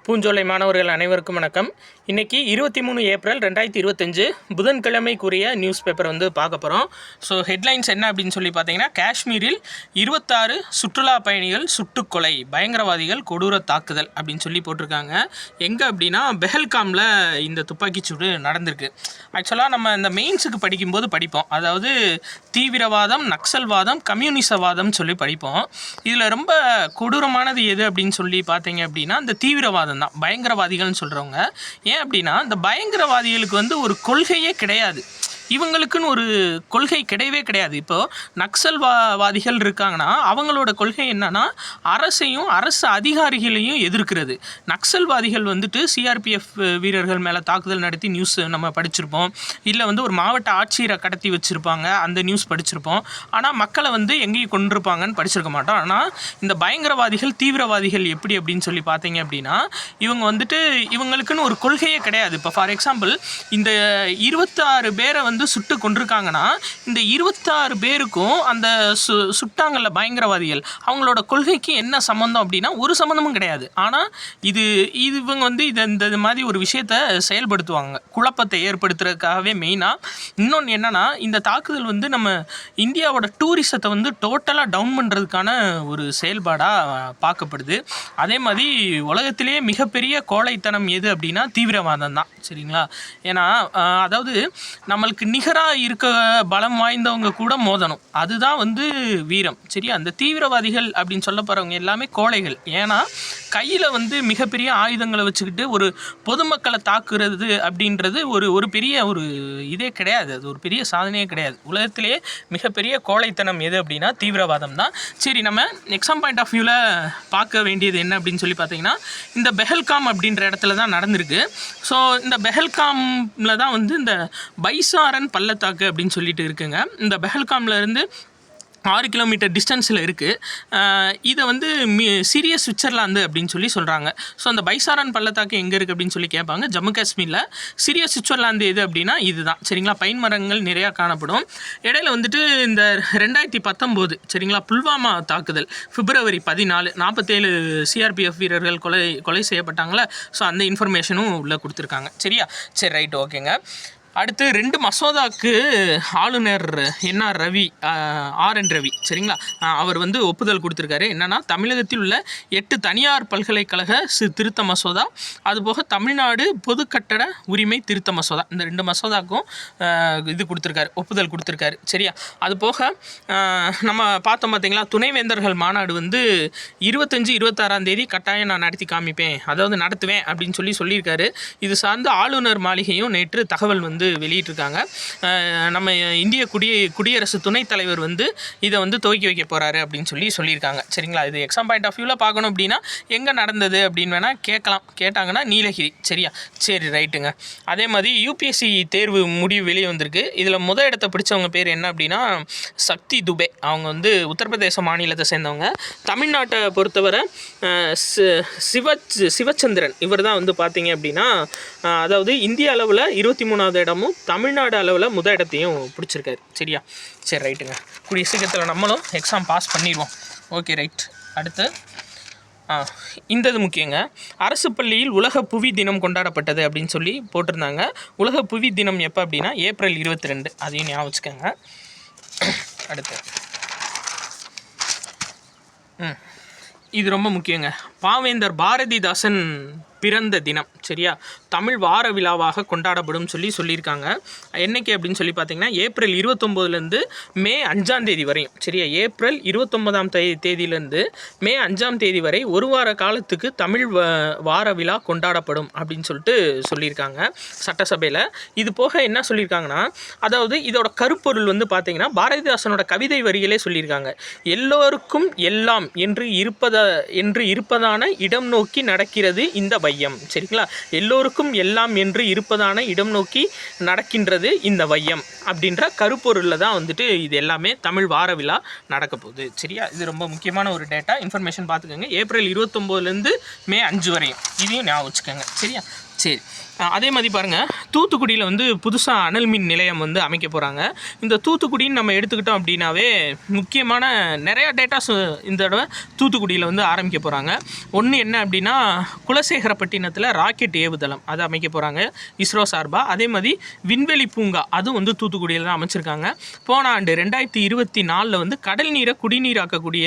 பூஞ்சோலை மாணவர்கள் அனைவருக்கும் வணக்கம். இன்றைக்கி 23 ஏப்ரல் 2025 புதன்கிழமைக்குரிய நியூஸ் பேப்பர் பார்க்க போகிறோம். ஸோ ஹெட்லைன்ஸ் என்ன அப்படின்னு சொல்லி பார்த்தீங்கன்னா, காஷ்மீரில் 26 சுற்றுலா பயணிகள் சுட்டுக்கொலை, பயங்கரவாதிகள் கொடூர தாக்குதல் அப்படின்னு சொல்லி போட்டிருக்காங்க. எங்கே அப்படின்னா பெஹல்காமில் இந்த துப்பாக்கிச்சூடு நடந்திருக்கு. ஆக்சுவலாக நம்ம இந்த மெயின்ஸுக்கு படிக்கும்போது படிப்போம், அதாவது தீவிரவாதம், நக்சல்வாதம், கம்யூனிசவாதம் சொல்லி படிப்போம். இதில் ரொம்ப கொடூரமானது எது அப்படின்னு சொல்லி பார்த்தீங்க அப்படின்னா இந்த தீவிரவாதம் தான். பயங்கரவாதிகள்னு சொல்கிறவங்க ஏன் அப்படின்னா, இந்த பயங்கரவாதிகளுக்கு ஒரு கொள்கையே கிடையாது. இவங்களுக்குன்னு ஒரு கொள்கை கிடையவே கிடையாது. இப்போது நக்சல்வாதிகள் இருக்காங்கன்னா அவங்களோட கொள்கை என்னன்னா, அரசையும் அரசு அதிகாரிகளையும் எதிர்க்கிறது. நக்சல்வாதிகள் சிஆர்பிஎஃப் வீரர்கள் மேலே தாக்குதல் நடத்தி நியூஸ் நம்ம படிச்சிருப்போம். இல்லை ஒரு மாவட்ட ஆட்சியரை கடத்தி வச்சுருப்பாங்க, அந்த நியூஸ் படிச்சிருப்போம். ஆனால் மக்களை எங்கேயும் கொண்டிருப்பாங்கன்னு படிச்சிருக்க மாட்டோம். ஆனால் இந்த பயங்கரவாதிகள், தீவிரவாதிகள் எப்படி அப்படின்னு சொல்லி பார்த்தீங்க அப்படின்னா, இவங்க இவங்களுக்குன்னு ஒரு கொள்கையே கிடையாது. இப்போ ஃபார் எக்ஸாம்பிள் இந்த 26 பேரை சுட்டு கொண்டிருக்காங்கன்னா, இந்த 26 பேருக்கும் அந்த சுட்டாங்கல்ல பயங்கரவாதிகள், அவங்களோட கொள்கைக்கு என்ன சம்மந்தம் அப்படின்னா ஒரு சம்மந்தமும் கிடையாது. ஆனால் இவங்க இந்த மாதிரி ஒரு விஷயத்தை செயல்படுத்துவாங்க, குழப்பத்தை ஏற்படுத்துறதுக்காகவே மெயினாக. இன்னொன்று என்னென்னா, இந்த தாக்குதல் நம்ம இந்தியாவோட டூரிசத்தை டோட்டலாக டவுன் பண்ணுறதுக்கான ஒரு செயல்பாடாக பார்க்கப்படுது. அதே மாதிரி உலகத்திலேயே மிகப்பெரிய கோழைத்தனம் எது அப்படின்னா தீவிரவாதம் தான். சரிங்களா? ஏன்னா அதாவது நம்மளுக்கு நிகராக இருக்க பலம் வாய்ந்தவங்க கூட மோதணும், அதுதான் வீரம். சரியா? அந்த தீவிரவாதிகள் அப்படின்னு சொல்ல போகிறவங்க எல்லாமே கோழைகள். ஏன்னா கையில் மிகப்பெரிய ஆயுதங்களை வச்சுக்கிட்டு ஒரு பொதுமக்களை தாக்குறது அப்படின்றது ஒரு பெரிய இதே கிடையாது, அது ஒரு பெரிய சாதனையே கிடையாது. உலகத்திலேயே மிகப்பெரிய கோழைத்தனம் எது அப்படின்னா தீவிரவாதம் தான். சரி, நம்ம எக்ஸாம் பாயிண்ட் ஆஃப் வியூவில் பார்க்க வேண்டியது என்ன அப்படின்னு சொல்லி பார்த்தீங்கன்னா, இந்த பெஹல்காம் அப்படின்ற இடத்துல தான் நடந்திருக்கு. ஸோ இந்த பெஹல்காமில் தான் இந்த பைசாரன் பள்ளத்தாக்கு அப்படின்னு சொல்லிட்டு இருக்குங்க. இந்த பெஹல்காமில் இருந்து 6 கிலோமீட்டர் டிஸ்டன்ஸில் இருக்குது. இதை சிறிய சுவிட்சர்லாந்து அப்படின்னு சொல்லி சொல்கிறாங்க. ஸோ அந்த பைசாரன் பள்ளத்தாக்கு எங்கே இருக்குது அப்படின்னு சொல்லி கேட்பாங்க. ஜம்மு காஷ்மீரில். சிறிய சுவிட்சர்லாந்து எது அப்படின்னா இதுதான். சரிங்களா? பைன் மரங்கள் நிறையா காணப்படும். இடையில இந்த 2019 சரிங்களா புல்வாமா தாக்குதல் February 14 47 சிஆர்பிஎஃப் வீரர்கள் கொலை செய்யப்பட்டாங்களே. ஸோ அந்த இன்ஃபர்மேஷனும் உள்ளே கொடுத்துருக்காங்க. சரியா? சரி, ரைட், ஓகேங்க. அடுத்து 2 மசோதாவுக்கு ஆளுநர் ஆர்.என். ரவி சரிங்களா, அவர் ஒப்புதல் கொடுத்துருக்காரு. என்னென்னா, தமிழகத்தில் உள்ள 8 தனியார் பல்கலைக்கழக திருத்த மசோதா, அதுபோக தமிழ்நாடு பொது கட்டட உரிமை திருத்த மசோதா, இந்த 2 மசோதாவுக்கும் ஒப்புதல் கொடுத்துருக்காரு. சரியா? அது போக நம்ம பார்த்தோம் பார்த்தீங்களா, துணைவேந்தர்கள் மாநாடு 25-26ஆம் தேதி கட்டாயம் நான் நடத்தி காமிப்பேன், அதாவது நடத்துவேன் அப்படின்னு சொல்லியிருக்காரு. இது சார்ந்து ஆளுநர் மாளிகையும் நேற்று தகவல் வெளியிட்டிருக்காங்க. நம்ம இந்திய குடியரசு துணைத் தலைவர் இதை துவக்கி வைக்க போகிறாரு அப்படின்னு சொல்லியிருக்காங்க. சரிங்களா? இது எக்ஸாம் பாயிண்ட் ஆஃப் வியூவில் பார்க்கணும் அப்படின்னா எங்கே நடந்தது அப்படின்னு வேணால் கேட்டாங்கன்னா நீலகிரி. சரியா? சரி, ரைட்டுங்க. அதே மாதிரி யூபிஎஸ்சி தேர்வு முடிவு வெளியே வந்திருக்கு. இதில் முதல் இடத்தை பிடிச்சவங்க பேர் என்ன அப்படின்னா சக்தி துபே. அவங்க உத்தரப்பிரதேச மாநிலத்தை சேர்ந்தவங்க. தமிழ்நாட்டை பொறுத்தவரை சிவச்சந்திரன் இவர் தான் பார்த்தீங்க அப்படின்னா, அதாவது இந்திய அளவில் 23ஆவது இடமும் தமிழ்நாடு அளவில் முதல் இடத்தையும் பிடிச்சிருக்காரு. சரியா? சரி, ரைட்டுங்க. கூடிய சீக்கிரத்தில் நம்மளும் எக்ஸாம் பாஸ் பண்ணிடுவோம். Okay, right. அடுத்து இது முக்கியங்க. அரசு பள்ளியில் உலக புவி தினம் கொண்டாடப்பட்டது அப்படின்னு போட்டிருந்தாங்க. உலக புவி தினம் எப்போ அப்படின்னா ஏப்ரல் 22. அதையும் ஞாபகம் வச்சுக்கோங்க. அடுத்து இது ரொம்ப முக்கியங்க. பாவேந்தர் பாரதிதாசன் பிறந்த தினம். சரியா? தமிழ் வார விழாவாக கொண்டாடப்படும் சொல்லியிருக்காங்க. என்னைக்கு அப்படின்னு சொல்லி பார்த்தீங்கன்னா ஏப்ரல் 29 மே 5ஆம் தேதி வரையும். சரியா? ஏப்ரல் 29ஆம் தேதியிலேருந்து மே 5ஆம் தேதி வரை ஒரு வார காலத்துக்கு தமிழ் வார விழா கொண்டாடப்படும் அப்படின்னு சொல்லியிருக்காங்க சட்டசபையில். இது போக என்ன சொல்லியிருக்காங்கன்னா, அதாவது இதோட கருப்பொருள் பார்த்தீங்கன்னா பாரதிதாசனோட கவிதை வரிகளே சொல்லியிருக்காங்க. எல்லோருக்கும் எல்லாம் என்று இருப்பதான இடம் நோக்கி நடக்கிறது இந்த வையம். சரிங்களா? எல்லோருக்கும் எல்லாம் என்று இருப்பதான இடம் நோக்கி நடக்கின்றது இந்த வையம் அப்படின்ற கருப்பொருளில் தான் இது எல்லாமே தமிழ் வார விழா நடக்க போகுது. சரியா? இது ரொம்ப முக்கியமான ஒரு டேட்டா இன்ஃபர்மேஷன் பார்த்துக்கோங்க. ஏப்ரல் 29 மே 5 வரையும். இதையும் ஞாபகம் வச்சுக்கோங்க. சரியா? சரி, அதே மாதிரி பாருங்கள், தூத்துக்குடியில் வந்து புதுசாக அனல் மின் நிலையம் வந்து அமைக்க போகிறாங்க. இந்த தூத்துக்குடின்னு நம்ம எடுத்துக்கிட்டோம் அப்படின்னாவே முக்கியமான நிறையா டேட்டாஸ் இந்த தடவை தூத்துக்குடியில் வந்து ஆரம்பிக்க போகிறாங்க. ஒன்று என்ன அப்படின்னா, குலசேகரப்பட்டினத்தில் ராக்கெட் ஏவுதளம் அது அமைக்க போகிறாங்க இஸ்ரோ சார்பாக. அதே மாதிரி விண்வெளி பூங்கா அதுவும் வந்து தூத்துக்குடியில் தான் அமைச்சிருக்காங்க. போன ஆண்டு 2024 வந்து கடல் நீரை குடிநீராக்கக்கூடிய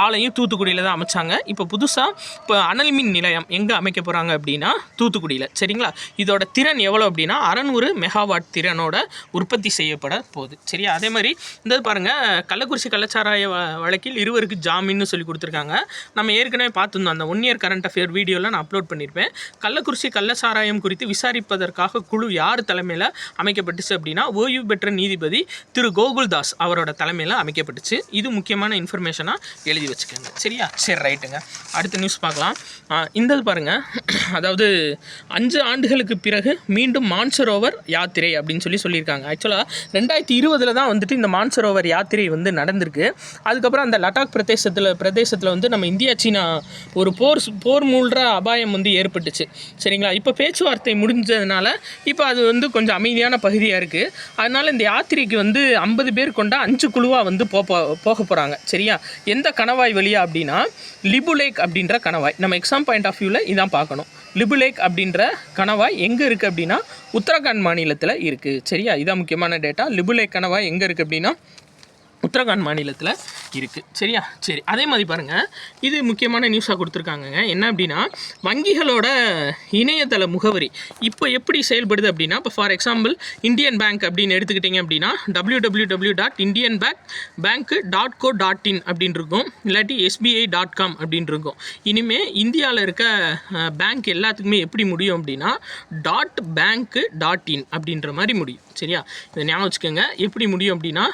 ஆலையும் தூத்துக்குடியில் தான் அமைச்சாங்க. இப்போ புதுசாக அனல் மின் நிலையம் எங்கே அமைக்க போகிறாங்க அப்படின்னா தூத்துக்குடியில். சரிங்களா? இதோட திறன் எவ்வளோ அப்படின்னா 600 மெகாவாட் திறனோட உற்பத்தி செய்யப்பட போகுது. சரியா? அதே மாதிரி இந்த பாருங்கள், கள்ளக்குறிச்சி கள்ளச்சாராய வழக்கில் 2 ஜாமீன்னு சொல்லி கொடுத்துருக்காங்க. நம்ம ஏற்கனவே பார்த்துருந்தோம், அந்த 1 இயர் கரண்ட் அஃபேர் வீடியோவில் நான் அப்லோட் பண்ணியிருப்பேன். கள்ளக்குறிச்சி கள்ளச்சாராயம் குறித்து விசாரிப்பதற்காக குழு யார் தலைமையில் அமைக்கப்பட்டுச்சு அப்படின்னா ஓய்வு பெற்ற நீதிபதி திரு கோகுல்தாஸ் அவரோட தலைமையில் அமைக்கப்பட்டுச்சு. இது முக்கியமான இன்ஃபர்மேஷனாக எழுதி வச்சுக்கோங்க. சரியா? சரி, ரைட்டுங்க. அடுத்த நியூஸ் பார்க்கலாம். இந்த பாருங்கள், அதாவது 5 ஆண்டுகளுக்கு பிறகு மீண்டும் மான்சரோவர் யாத்திரை அப்படின்னு சொல்லியிருக்காங்க. ஆக்சுவலாக 2020 தான் வந்துட்டு இந்த மான்சரோவர் யாத்திரை வந்து நடந்திருக்கு. அதுக்கப்புறம் அந்த லடாக் பிரதேசத்தில் வந்து நம்ம இந்தியா சீனா ஒரு போர் மூழ்கிற அபாயம் வந்து ஏற்பட்டுச்சு. சரிங்களா? இப்போ பேச்சுவார்த்தை முடிஞ்சதுனால இப்போ அது வந்து கொஞ்சம் அமைதியான பகுதியாக இருக்குது. அதனால் இந்த யாத்திரைக்கு வந்து 50 பேர் கொண்ட 5 குழுவாக வந்து போக போகிறாங்க. சரியா? எந்த கணவாய் வழியா அப்படின்னா லிபுலேக் அப்படின்ற கணவாய். நம்ம எக்ஸாம் பாயிண்ட் ஆஃப் வியூவில் இதான் பார்க்கணும். லிபுலேக் அப்படின்ற கணவாய் எங்கே இருக்குது அப்படின்னா உத்தரகாண்ட் மாநிலத்தில் இருக்குது. சரியா? இதான் முக்கியமான டேட்டா. லிபுலேக் கணவாய் எங்கே இருக்குது அப்படின்னா உத்தரகாண்ட் மாநிலத்தில் இருக்குது. சரியா? சரி, அதே மாதிரி பாருங்கள், இது முக்கியமான நியூஸாக கொடுத்துருக்காங்கங்க. என்ன அப்படின்னா வங்கிகளோட இணையதள முகவரி இப்போ எப்படி செயல்படுது அப்படின்னா, இப்போ ஃபார் எக்ஸாம்பிள் இந்தியன் பேங்க் அப்படின்னு எடுத்துக்கிட்டிங்க அப்படின்னா www.indianbank.co.in அப்படின்னு இருக்கும், இல்லாட்டி sbi.com அப்படின்னு இருக்கும். இனிமேல் இந்தியாவில் இருக்க பேங்க் எல்லாத்துக்குமே எப்படி முடியும் அப்படின்னா .bank.in அப்படின்ற மாதிரி முடியும். சரியா? இதை ஞாபகம் வச்சுக்கோங்க. எப்படி முடியும் அப்படின்னா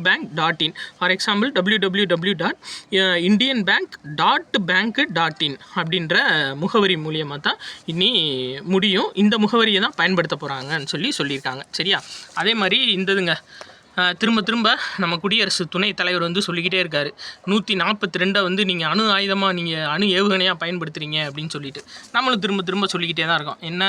.bank.in. ஃபார் எக்ஸாம்பிள் www.indianbank.bank.in அப்படின்ற முகவரி மூலியமாக தான் இனி முடியும். இந்த முகவரியை தான் பயன்படுத்த போகிறாங்கன்னு சொல்லியிருக்காங்க. சரியா? அதே மாதிரி இந்ததுங்க திரும்ப நம்ம குடியரசு துணைத் தலைவர் வந்து சொல்லிக்கிட்டே இருக்கார், 142 வந்து நீங்கள் அணு ஆயுதமாக நீங்கள் அணு ஏவுகணையாக பயன்படுத்துகிறீங்க அப்படின்னு சொல்லிட்டு நம்மளும் திரும்ப சொல்லிக்கிட்டே தான் இருக்கோம். என்ன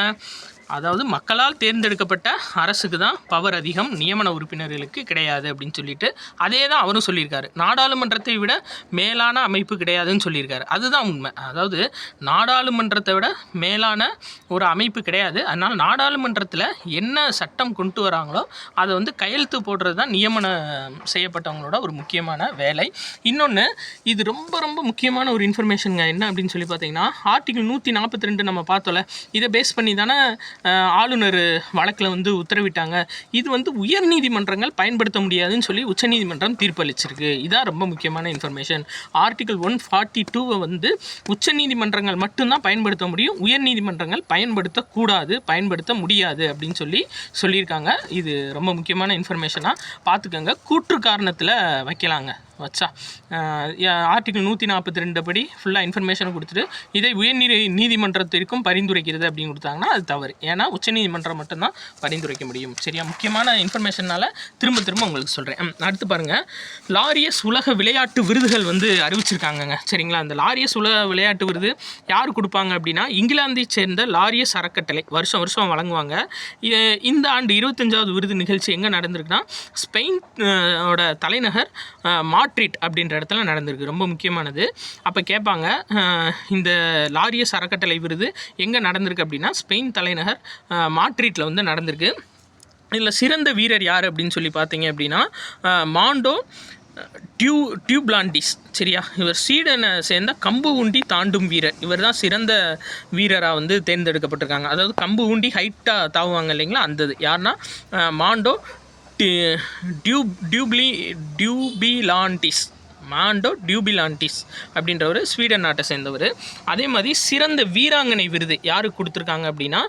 அதாவது மக்களால் தேர்ந்தெடுக்கப்பட்ட அரசுக்கு தான் பவர் அதிகம், நியமன உறுப்பினர்களுக்கு கிடையாது அப்படின்னு சொல்லிட்டு அதே தான் அவரும் சொல்லியிருக்காரு. நாடாளுமன்றத்தை விட மேலான அமைப்பு கிடையாதுன்னு சொல்லியிருக்காரு. அதுதான் உண்மை. அதாவது நாடாளுமன்றத்தை விட மேலான ஒரு அமைப்பு கிடையாது. அதனால் நாடாளுமன்றத்தில் என்ன சட்டம் கொண்டு வராங்களோ அதை வந்து கையெழுத்து போடுறது தான் நியமனம் செய்யப்பட்டவங்களோட ஒரு முக்கியமான வேலை. இன்னொன்று, இது ரொம்ப முக்கியமான ஒரு இன்ஃபர்மேஷனுங்க. என்ன அப்படின்னு சொல்லி பார்த்தீங்கன்னா ஆர்டிகிள் 142 நம்ம பார்த்தோம்ல, இதை பேஸ் பண்ணி தானே ஆளுநர் வழக்கில் வந்து உத்தரவிட்டாங்க. இது வந்து உயர் நீதிமன்றங்கள் பயன்படுத்த முடியாதுன்னு சொல்லி உச்சநீதிமன்றம் தீர்ப்பளிச்சிருக்கு. இதான் ரொம்ப முக்கியமான இன்ஃபர்மேஷன். ஆர்டிகிள் 142 வந்து உச்சநீதிமன்றங்கள் மட்டும்தான் பயன்படுத்த முடியும், உயர் நீதிமன்றங்கள் பயன்படுத்த முடியாது அப்படின்னு சொல்லியிருக்காங்க. இது ரொம்ப முக்கியமான இன்ஃபர்மேஷனாக பார்த்துக்கோங்க. கூற்று காரணத்தில் வைக்கலாங்க வச்சா ஆர்டிகிள் 142 படி ஃபுல்லாக இன்ஃபர்மேஷனை கொடுத்துட்டு இதை உயர் நீதிமன்றத்திற்கும் பரிந்துரைக்கிறது அப்படின்னு கொடுத்தாங்கன்னா அது தவறு. ஏன்னா உச்சநீதிமன்றம் மட்டும்தான் பரிந்துரைக்க முடியும். சரியா? முக்கியமான இன்ஃபர்மேஷனால் திரும்ப உங்களுக்கு சொல்கிறேன். அடுத்து பாருங்கள், லாரியஸ் உலக விளையாட்டு விருதுகள் வந்து அறிவிச்சிருக்காங்கங்க. சரிங்களா? அந்த லாரியஸ் உலக விளையாட்டு விருது யார் கொடுப்பாங்க அப்படின்னா இங்கிலாந்தை சேர்ந்த லாரியஸ் அறக்கட்டளை வருஷம் வழங்குவாங்க. இந்த ஆண்டு 25வது விருது நிகழ்ச்சி எங்கே நடந்திருக்குன்னா ஸ்பெயின் தலைநகர் மாட்ரிட் அப்படின்ற இடத்துல நடந்திருக்கு. ரொம்ப முக்கியமானது. அப்போ கேட்பாங்க, இந்த லாரியஸ் அறக்கட்டளை விருது எங்கே நடந்திருக்கு அப்படின்னா ஸ்பெயின் தலைநகர் மாட்ரிட்டில் வந்து நடந்திருக்கு. இதில் சிறந்த வீரர் யார் அப்படின்னு சொல்லி பார்த்தீங்க அப்படின்னா மாண்டோ டியூப்லாண்டிஸ். சரியா? இவர் ஸ்வீடனை சேர்ந்த கம்பு ஊண்டி தாண்டும் வீரர். இவர் தான் சிறந்த வீரராக வந்து தேர்ந்தெடுக்கப்பட்டிருக்காங்க. அதாவது கம்பு ஊண்டி ஹைட்டாக தாவுவாங்க இல்லைங்களா, அந்த யாருன்னா மாண்டோ டியூபிலாண்டிஸ் அப்படின்றவர் ஸ்வீடன் நாட்டை சேர்ந்தவர். அதே மாதிரி சிறந்த வீராங்கனை விருது யாருக்கு கொடுத்துருக்காங்க அப்படின்னா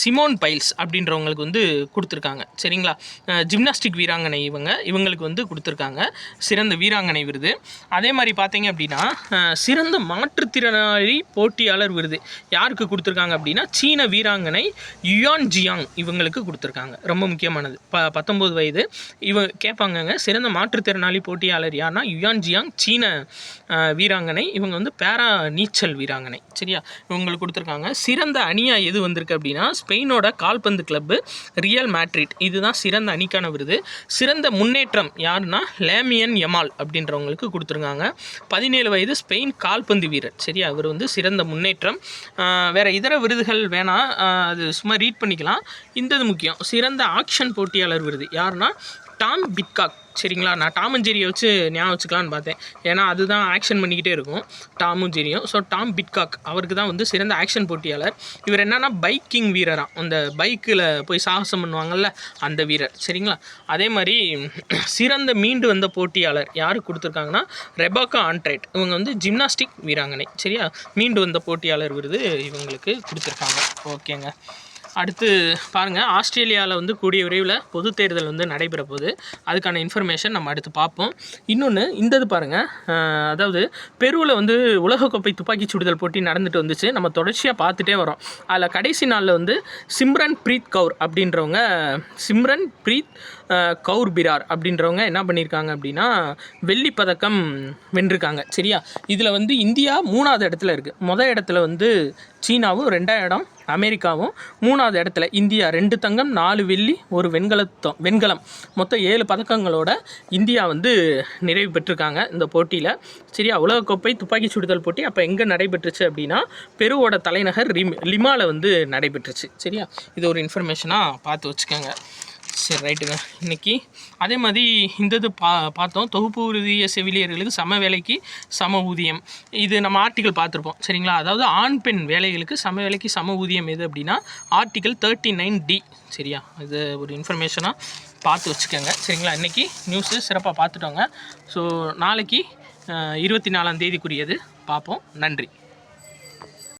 சிமோன் பைல்ஸ் அப்படின்றவங்களுக்கு வந்து கொடுத்துருக்காங்க. சரிங்களா? ஜிம்னாஸ்டிக் வீராங்கனை இவங்களுக்கு வந்து கொடுத்துருக்காங்க சிறந்த வீராங்கனை விருது. அதே மாதிரி பார்த்தீங்க அப்படின்னா சிறந்த மாற்றுத்திறனாளி போட்டியாளர் விருது யாருக்கு கொடுத்துருக்காங்க அப்படின்னா சீன வீராங்கனை யுயான் ஜியாங் இவங்களுக்கு கொடுத்துருக்காங்க. ரொம்ப முக்கியமானது. 19 வயது. கேட்பாங்கங்க, சிறந்த மாற்றுத்திறனாளி போட்டியாளர் யாருன்னா யுயான் ஜியாங் சீன வீராங்கனை. இவங்க வந்து பேரா நீச்சல் வீராங்கனை. சரியா, இவங்களுக்கு கொடுத்துருக்காங்க. சிறந்த அணியாக எது வந்திருக்கு அப்படின்னா ஸ்பெயினோட கால்பந்து கிளப்பு ரியல் மேட்ரிட். இதுதான் சிறந்த அணிக்கான விருது. சிறந்த முன்னேற்றம் யாருன்னா லேமியன் யமால் அப்படின்றவங்களுக்கு கொடுத்துருக்காங்க. 17 வயது ஸ்பெயின் கால்பந்து வீரர். சரியா, அவர் வந்து சிறந்த முன்னேற்றம். வேறு இதர விருதுகள் வேணாம், அது சும்மா ரீட் பண்ணிக்கலாம். இந்த முக்கியம். சிறந்த ஆக்ஷன் போட்டியாளர் விருது யாருன்னா டாம் பிட்காக். சரிங்களா, நான் டாம் அண்ட் ஜெரியை வச்சு ஞாபகம் வச்சுக்கலான்னு பார்த்தேன். ஏன்னா அதுதான் ஆக்ஷன் பண்ணிக்கிட்டே இருக்கும் டாமும் ஜெரியும். ஸோ டாம் பிட்காக் அவருக்கு தான் வந்து சிறந்த ஆக்ஷன் போட்டியாளர். இவர் என்னன்னா பைக்கிங் வீரராக, அந்த பைக்கில் போய் சாகசம் பண்ணுவாங்கள்ல அந்த வீரர். சரிங்களா, அதே மாதிரி சிறந்த மீண்டு வந்த போட்டியாளர் யாருக்கு கொடுத்துருக்காங்கன்னா ரெபேக்கா ஆண்ட்ரேட். இவங்க வந்து ஜிம்னாஸ்டிக் வீராங்கனை. சரியா, மீண்டு வந்த போட்டியாளர் விருது இவங்களுக்கு கொடுத்துருக்காங்க. ஓகேங்க, அடுத்து பாருங்கள், ஆஸ்திரேலியாவில் வந்து கூடிய விரைவில் பொது தேர்தல் வந்து நடைபெற போகுது. அதுக்கான இன்ஃபர்மேஷன் நம்ம அடுத்து பார்ப்போம். இன்னொன்று இந்தது பாருங்கள், அதாவது பெருவில் வந்து உலகக்கோப்பை துப்பாக்கி சுடுதல் போட்டி நடந்துட்டு வந்துச்சு. நம்ம தொடர்ச்சியாக பார்த்துட்டே வரோம். அதில் கடைசி நாளில் வந்து சிம்ரன் பிரீத் கவுர் அப்படின்றவங்க, சிம்ரன் பிரீத் கவுர் பிரார் அப்படின்றவங்க என்ன பண்ணியிருக்காங்க அப்படின்னா வெள்ளி பதக்கம் வென்றிருக்காங்க. சரியா, இதில் வந்து இந்தியா 3வது இடத்துல இருக்குது. முதல் இடத்துல வந்து சீனாவும், 2ஆம் இடம் அமெரிக்காவும், 3வது இடத்துல இந்தியா 2 தங்கம் 4 வெள்ளி 1 வெண்கலம் மொத்தம் 7 பதக்கங்களோட இந்தியா வந்து நிறைவு பெற்றிருக்காங்க இந்த போட்டியில். சரியா, உலகக்கோப்பை துப்பாக்கி சுடுதல் போட்டி அப்போ எங்கே நடைபெற்றுச்சு அப்படின்னா பெருவோட தலைநகர் லிமாவில் வந்து நடைபெற்றுச்சு. சரியா, இது ஒரு இன்ஃபர்மேஷனாக பார்த்து வச்சுக்கோங்க. சரி, ரைட்டுங்க. இன்றைக்கி அதே மாதிரி இந்த இது பார்த்தோம், தொகுப்பு ஊதிய செவிலியர்களுக்கு சம வேலைக்கு சம ஊதியம். இது நம்ம ஆர்டிக்கல் பார்த்துருப்போம். சரிங்களா, அதாவது ஆண் பெண் வேலைகளுக்கு சம வேலைக்கு சம ஊதியம் எது அப்படின்னா ஆர்டிக்கல் 39D. சரியா, இது ஒரு இன்ஃபர்மேஷனாக பார்த்து வச்சுக்கோங்க. சரிங்களா, இன்றைக்கி நியூஸு சிறப்பாக பார்த்துட்டோங்க. ஸோ நாளைக்கு 24ஆம் தேதிக்குரியது பார்ப்போம். நன்றி.